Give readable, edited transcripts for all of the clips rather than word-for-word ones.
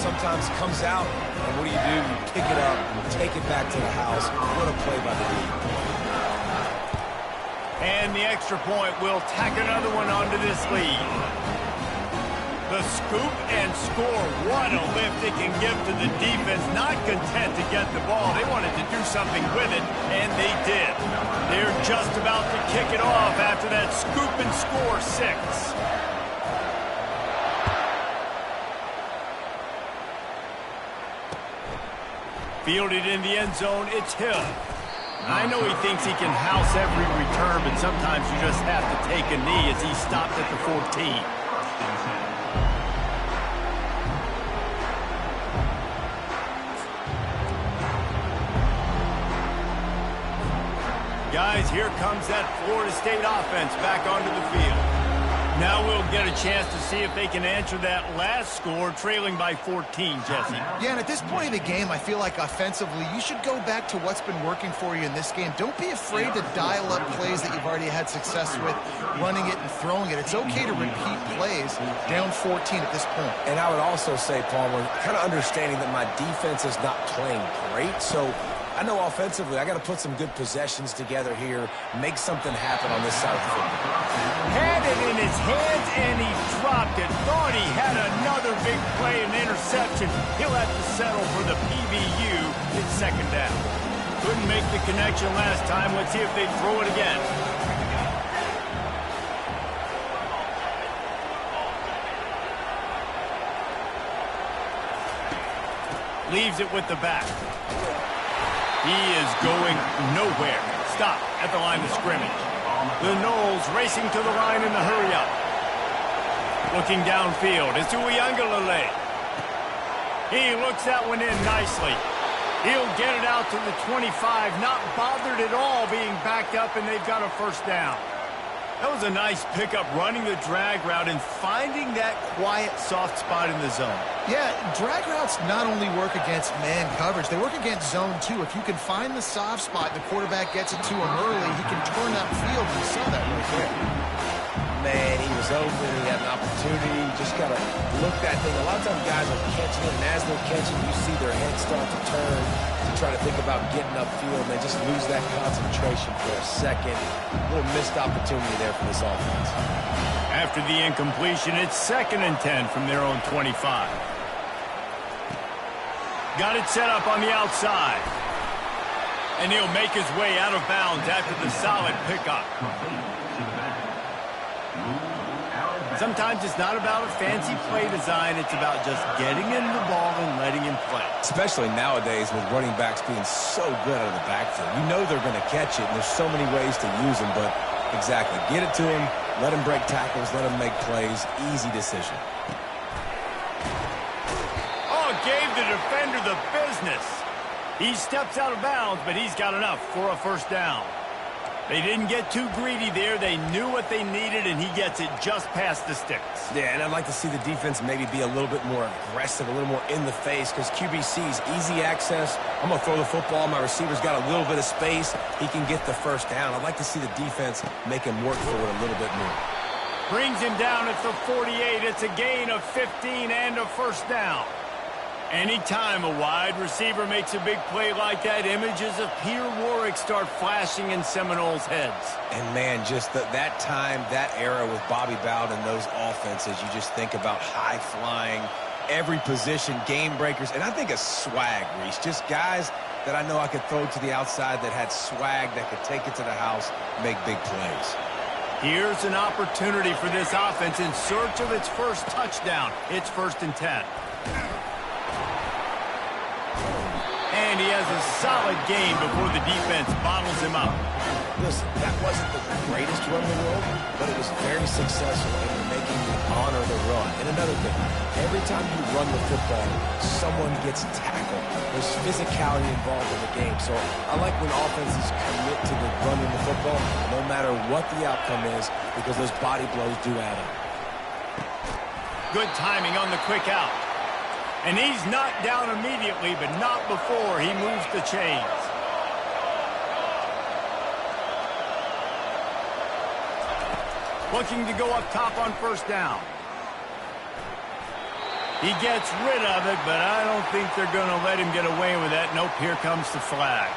sometimes comes out, and what do? You pick it up, take it back to the house. What a play by the D. And the extra point will tack another one onto this lead. The scoop and score. What a lift it can give to the defense. Not content to get the ball. They wanted to do something with it, and they did. They're just about to kick it off after that scoop and score 6. Fielded in the end zone, it's Hill. I know he thinks he can house every return, but sometimes you just have to take a knee as he stopped at the 14. Guys, here comes that Florida State offense back onto the field. Now we'll get a chance to see if they can answer that last score, trailing by 14, Jesse. Yeah, and at this point in the game, I feel like offensively, you should go back to what's been working for you in this game. Don't be afraid to dial up plays that you've already had success with, running it and throwing it. It's okay to repeat plays down 14 at this point. And I would also say, Palmer, kind of understanding that my defense is not playing great, so I know offensively I got to put some good possessions together here, make something happen on this side of the football. Had it in his hands and he dropped it. Thought he had another big play and interception. He'll have to settle for the PBU. It's second down. Couldn't make the connection last time. Let's see if they throw it again. Leaves it with the back. He is going nowhere. Stop at the line of scrimmage. The Noles racing to the line in the hurry-up. Looking downfield. It's Ncaa. He looks that one in nicely. He'll get it out to the 25. Not bothered at all being backed up, and they've got a first down. That was a nice pickup, running the drag route and finding that quiet, soft spot in the zone. Yeah, drag routes not only work against man coverage, they work against zone too. If you can find the soft spot and the quarterback gets it to him early, he can turn that field. You saw that right there. Man, he was open. He had an opportunity. Just got to look that thing. A lot of times guys are catching it, and as they're catching, you see their head start to turn to try to think about getting upfield, and they just lose that concentration for a second. A little missed opportunity there for this offense. After the incompletion, it's 2nd and 10 from their own 25. Got it set up on the outside. And he'll make his way out of bounds after the solid pickup. Sometimes it's not about a fancy play design. It's about just getting him the ball and letting him play. Especially nowadays with running backs being so good out of the backfield. You know they're going to catch it, and there's so many ways to use them. But exactly, get it to him, let him break tackles, let him make plays. Easy decision. Oh, gave the defender the business. He steps out of bounds, but he's got enough for a first down. They didn't get too greedy there. They knew what they needed, and he gets it just past the sticks. Yeah, and I'd like to see the defense maybe be a little bit more aggressive, a little more in the face, because QBC's easy access. I'm going to throw the football. My receiver's got a little bit of space. He can get the first down. I'd like to see the defense make him work for it a little bit more. Brings him down at the 48. It's a gain of 15 and a first down. Anytime a wide receiver makes a big play like that, images of Peter Warwick start flashing in Seminoles' heads. And, man, just that time, that era with Bobby Bowden and those offenses, you just think about high-flying, every position, game breakers, and I think of swag, Reese. Just guys that I know I could throw to the outside that had swag, that could take it to the house, make big plays. Here's an opportunity for this offense in search of its first touchdown. It's 1st and 10. And he has a solid game before the defense bottles him up. Listen, that wasn't the greatest run in the world, but it was very successful in making you honor the run. And another thing, every time you run the football, someone gets tackled. There's physicality involved in the game. So I like when offenses commit to the running the football, no matter what the outcome is, because those body blows do add up. Good timing on the quick out. And he's knocked down immediately, but not before he moves the chains. Looking to go up top on first down. He gets rid of it, but I don't think they're going to let him get away with that. Nope, here comes the flag.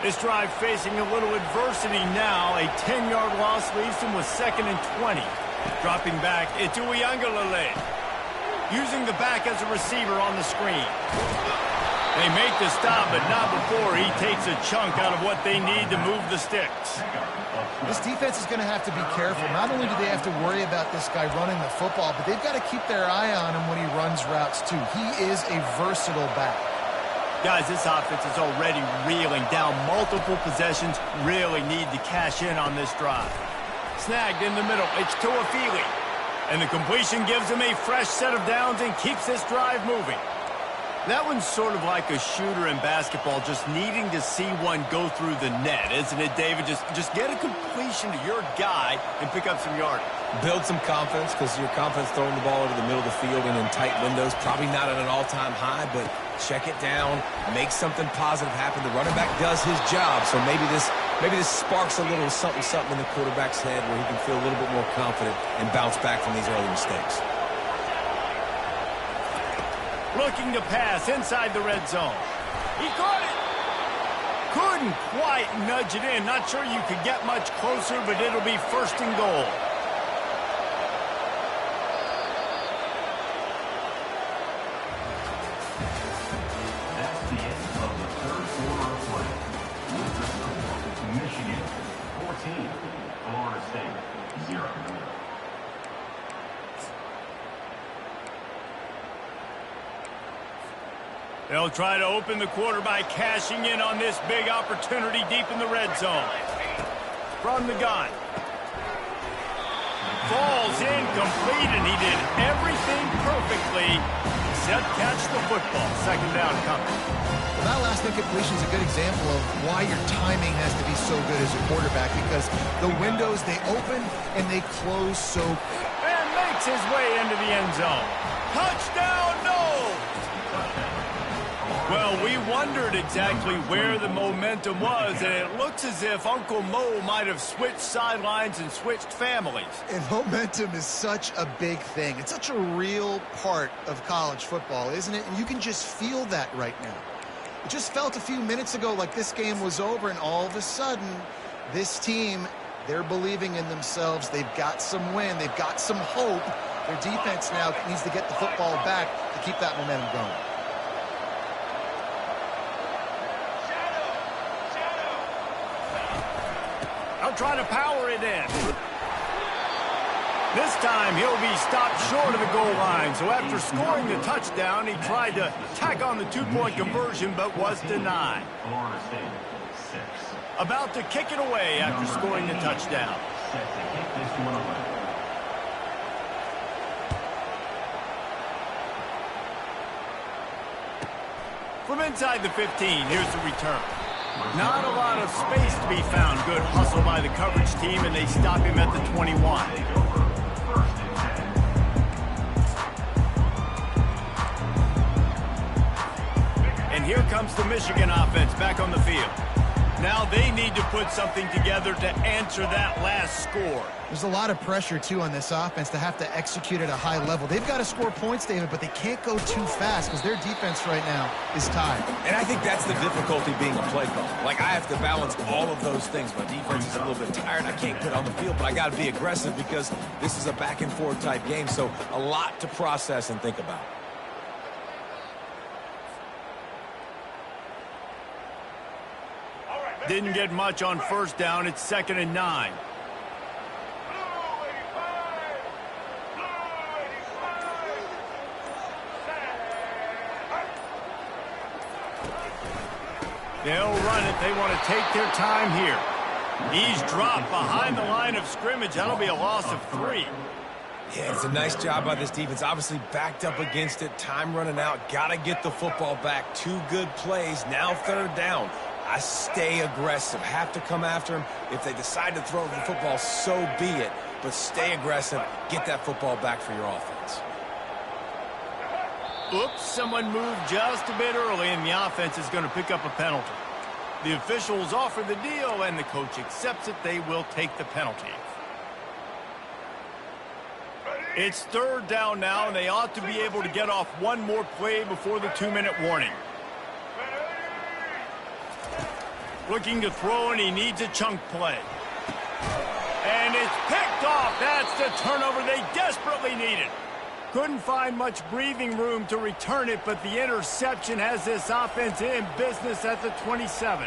This drive facing a little adversity now. A 10-yard loss leaves him with 2nd and 20. Dropping back, it's Ncaa, using the back as a receiver on the screen. They make the stop, but not before he takes a chunk out of what they need to move the sticks. This defense is going to have to be careful. Not only do they have to worry about this guy running the football, but they've got to keep their eye on him when he runs routes, too. He is a versatile back. Guys, this offense is already reeling down multiple possessions. Really need to cash in on this drive. Snagged in the middle. It's Ncaa. And the completion gives him a fresh set of downs and keeps this drive moving. That one's sort of like a shooter in basketball, just needing to see one go through the net, isn't it, David? Just get a completion to your guy and pick up some yardage. Build some confidence, because your confidence throwing the ball over the middle of the field and in tight windows, probably not at an all-time high, but check it down, make something positive happen. The running back does his job, so maybe this sparks a little something in the quarterback's head where he can feel a little bit more confident and bounce back from these early mistakes. Looking to pass inside the red zone. He caught it. Couldn't quite nudge it in. Not sure you could get much closer, but it'll be 1st and goal. That's the end of the 3rd quarter of play. Michigan 14, Florida State 0. They'll try to open the quarter by cashing in on this big opportunity deep in the red zone. From the gun. Falls incomplete, and he did everything perfectly except catch the football. 2nd down coming. Well, that last incompletion is a good example of why your timing has to be so good as a quarterback, because the windows, they open and they close so quick. And makes his way into the end zone. Touchdown, no! Well, we wondered exactly where the momentum was, and it looks as if Uncle Mo might have switched sidelines and switched families. And momentum is such a big thing. It's such a real part of college football, isn't it? And you can just feel that right now. It just felt a few minutes ago like this game was over, and all of a sudden, this team, they're believing in themselves. They've got some win. They've got some hope. Their defense now needs to get the football back to keep that momentum going. I'll try to power it in. This time he'll be stopped short of the goal line. So after scoring the touchdown, he tried to tack on the 2-point conversion but was denied. Florida State 6. About to kick it away after scoring the touchdown. Set to kick this one away. From inside the 15, here's the return. Not a lot of space to be found. Good hustle by the coverage team, and they stop him at the 21. And here comes the Michigan offense back on the field. Now they need to put something together to answer that last score. There's a lot of pressure, too, on this offense to have to execute at a high level. They've got to score points, David, but they can't go too fast because their defense right now is tied. And I think that's the difficulty being a play caller. Like, I have to balance all of those things. My defense is a little bit tired. I can't put on the field, but I got to be aggressive because this is a back-and-forth type game, so a lot to process and think about. Didn't get much on 1st down. It's 2nd and 9. They'll run it. They want to take their time here. He's dropped behind the line of scrimmage. That'll be a loss of 3. Yeah, it's a nice job by this defense. Obviously backed up against it. Time running out. Got to get the football back. 2 good plays. Now 3rd down. I stay aggressive. Have to come after him. If they decide to throw the football, so be it. But stay aggressive. Get that football back for your offense. Oops, someone moved just a bit early, and the offense is going to pick up a penalty. The officials offer the deal, and the coach accepts it. They will take the penalty. It's third down now, and they ought to be able to get off one more play before the 2-minute warning. Looking to throw, and he needs a chunk play. And it's picked off. That's the turnover they desperately needed. Couldn't find much breathing room to return it, but the interception has this offense in business at the 27.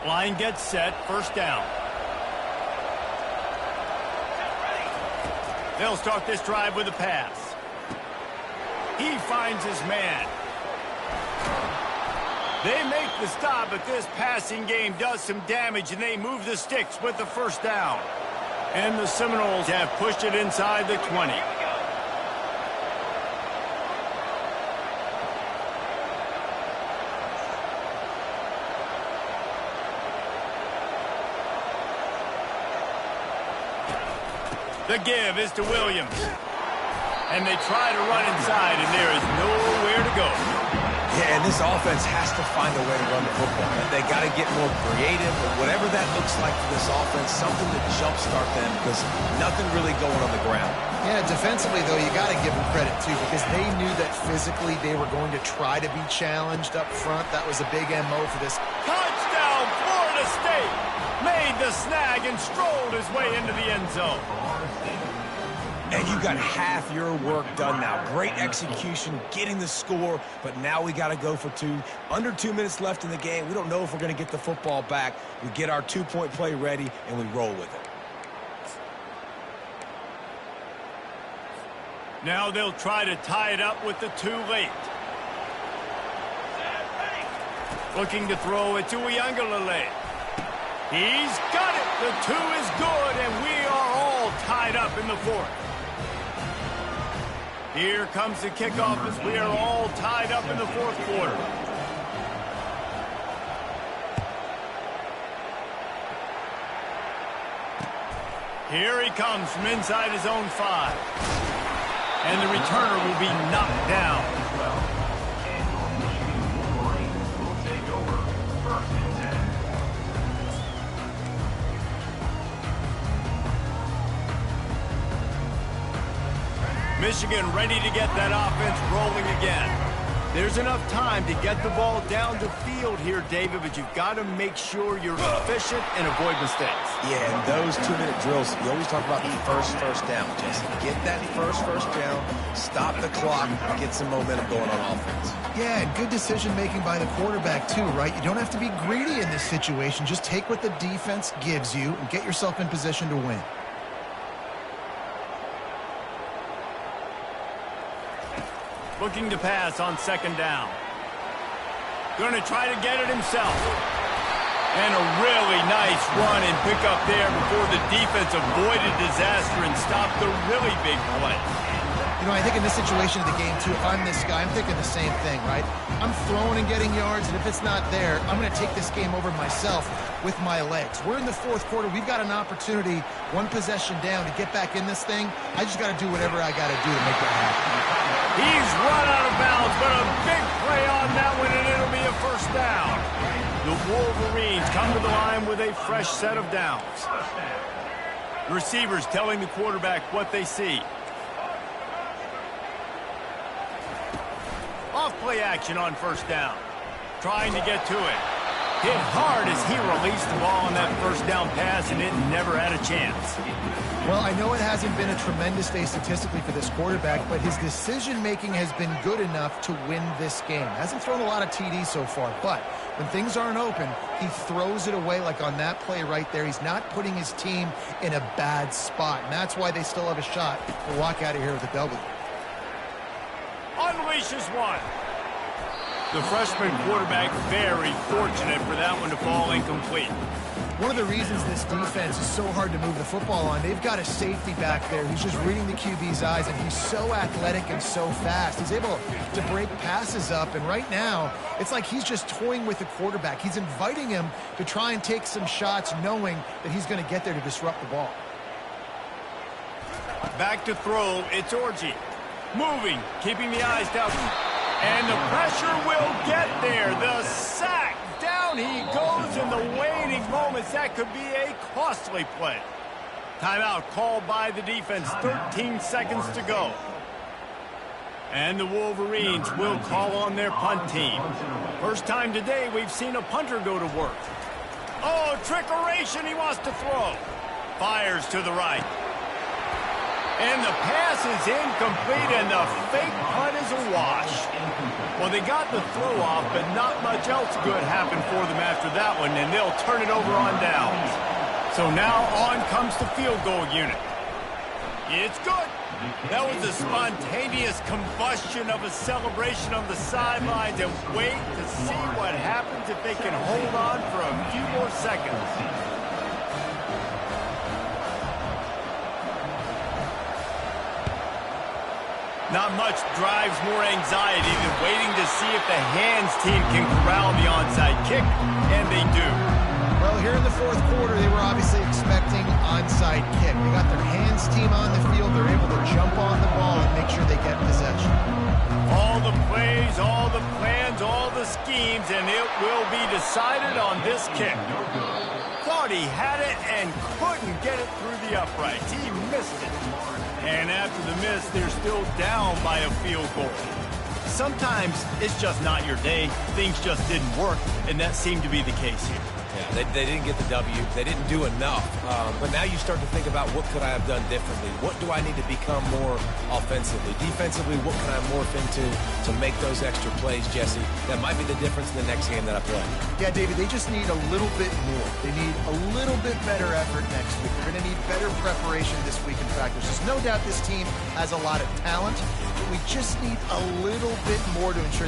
Line gets set, first down. They'll start this drive with a pass. He finds his man. They make the stop, but this passing game does some damage, and they move the sticks with the first down. And the Seminoles have pushed it inside the 20. The give is to Williams. And they try to run inside, and there is nowhere to go. Yeah, and this offense has to find a way to run the football. They got to get more creative, but whatever that looks like for this offense, something to jumpstart them, because nothing really going on the ground. Yeah, defensively, though, you got to give them credit, too, because they knew that physically they were going to try to be challenged up front. That was a big MO for this. Touchdown, Florida State! Made the snag and strolled his way into the end zone. And you got half your work done now. Great execution, getting the score, but now we got to go for two. Under 2 minutes left in the game. We don't know if we're going to get the football back. We get our two-point play ready, and we roll with it. Now they'll try to tie it up with the two late. Looking to throw it to Uiagalelei. He's got it. The two is good, and we are all tied up in the fourth. Here comes the kickoff as we are all tied up in the fourth quarter. Here he comes from inside his own 5. And the returner will be knocked down. Michigan ready to get that offense rolling again. There's enough time to get the ball down the field here, David, but you've got to make sure you're efficient and avoid mistakes. Yeah, and those 2-minute drills, you always talk about the first down, Jesse. Get that first down, stop the clock, get some momentum going on offense. Yeah, and good decision-making by the quarterback, too, right? You don't have to be greedy in this situation. Just take what the defense gives you and get yourself in position to win. Looking to pass on second down. Going to try to get it himself. And a really nice run and pick up there before the defense avoided disaster and stopped the really big play. You know, I think in this situation of the game, too, if I'm this guy, I'm thinking the same thing, right? I'm throwing and getting yards, and if it's not there, I'm going to take this game over myself with my legs. We're in the fourth quarter. We've got an opportunity, one possession down, to get back in this thing. I just got to do whatever I got to do to make that happen. He's run out of bounds, but a big play on that one, and it'll be a first down. The Wolverines come to the line with a fresh set of downs. Receivers telling the quarterback what they see. Off-play action on first down. Trying to get to it. Hit hard as he released the ball on that first down pass, and it never had a chance. Well, I know it hasn't been a tremendous day statistically for this quarterback, but his decision-making has been good enough to win this game. Hasn't thrown a lot of TDs so far, but when things aren't open, he throws it away like on that play right there. He's not putting his team in a bad spot, and that's why they still have a shot to walk out of here with a W. Unleashes one. The freshman quarterback very fortunate for that one to fall incomplete. One of the reasons this defense is so hard to move the football on, they've got a safety back there who's just reading the QB's eyes, and he's so athletic and so fast. He's able to break passes up, and right now, it's like he's just toying with the quarterback. He's inviting him to try and take some shots, knowing that he's going to get there to disrupt the ball. Back to throw, it's Orji. Moving, keeping the eyes down. And the pressure will get there. The sack. Down he goes in the waiting moments. That could be a costly play. Timeout called by the defense. 13 seconds to go. And the Wolverines will call on their punt team. First time today we've seen a punter go to work. Oh, trickeration. He wants to throw. Fires to the right. And the pass is incomplete, and the fake punt is a wash. Well, they got the throw off, but not much else good happened for them after that one, and they'll turn it over on downs. So now on comes the field goal unit. It's good. That was a spontaneous combustion of a celebration on the sidelines, and wait to see what happens if they can hold on for a few more seconds. Not much drives more anxiety than waiting to see if the hands team can corral the onside kick, and they do. Well, here in the fourth quarter, they were obviously expecting onside kick. They got their hands team on the field. They're able to jump on the ball and make sure they get possession. All the plays, all the plans, all the schemes, and it will be decided on this kick. Thought he had it and couldn't get it through the uprights. He missed it. And after the miss, they're still down by a field goal. Sometimes it's just not your day. Things just didn't work, and that seemed to be the case here. Yeah, they didn't get the W. They didn't do enough. But now you start to think about what could I have done differently? What do I need to become more offensively? Defensively, what can I morph into to make those extra plays, Jesse? That might be the difference in the next game that I play. Yeah, David, they just need a little bit more. They need a little bit better effort next week. They're going to need better preparation this week in practice. There's no doubt this team has a lot of talent, but we just need a little bit more to ensure